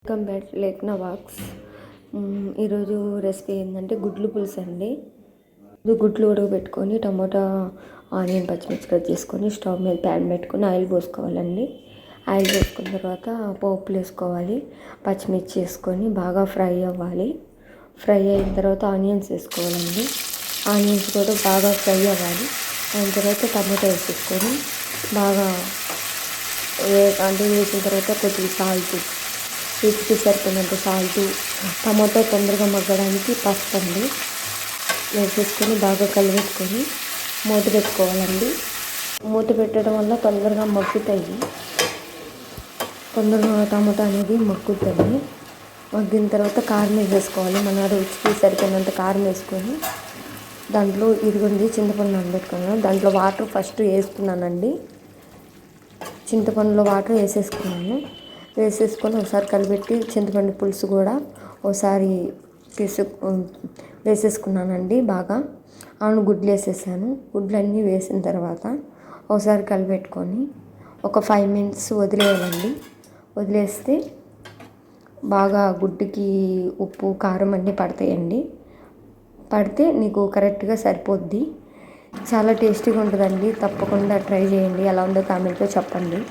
Welcome back Lekhana వాక్స్. ఈరోజు recipe ఏంటంటే గుడ్లు పులుసు అండి. గుడ్లు ఉడకబెట్టుకొని టమోటా, ఆనియన్, పచ్చిమిర్చి కట్ చేసుకొని స్టవ్ మీద ప్యాన్ పెట్టుకొని ఆయిల్ పోసుకోవాలండి. ఆయిల్ పోసుకున్న తర్వాత పోపులు వేసుకోవాలి. పచ్చిమిర్చి వేసుకొని బాగా ఫ్రై అవ్వాలి. ఫ్రై అయిన తర్వాత ఆనియన్స్ వేసుకోవాలండి. ఆనియన్స్ కూడా బాగా ఫ్రై అవ్వాలి. అయిన తర్వాత టమాటా వేసేసుకొని బాగా వేసిన తర్వాత కొద్దిగా సాల్ట్, రుచికి సరిపోయినంత సాల్టు, టమాటో తొందరగా మగ్గడానికి పసుపు అండి వేసేసుకొని బాగా కలిపెట్టుకొని మూత పెట్టుకోవాలండి. మూత పెట్టడం వల్ల తొందరగా మగ్గుతాయి. తొందరగా టమాటా అనేది మగ్గుతుంది. మగ్గిన తర్వాత కారం వేసేసుకోవాలి. మన రుచికి సరిపోయినంత కారం వేసుకొని దాంట్లో ఇదిగోండి చింతపండు నానబెట్టుకున్నాను. దాంట్లో వాటర్ ఫస్ట్ వేసుకున్నానండి. చింతపండులో వాటర్ వేసేసుకొని ఒకసారి కలిపెట్టి చింతపండు పులుసు కూడా ఒకసారి వేసేసుకున్నానండి. బాగా గుడ్లు వేసేసాను. గుడ్లన్నీ వేసిన తర్వాత ఒకసారి కలిపెట్టుకొని ఒక 5 minutes వదిలేయాలండి. వదిలేస్తే బాగా గుడ్డుకి ఉప్పు, కారం అన్నీ పడతాయండి. పడితే నీకు కరెక్ట్గా సరిపోద్ది. చాలా టేస్టీగా ఉంటుందండి. తప్పకుండా ట్రై చేయండి. ఎలా ఉందో కామెంట్లో చెప్పండి.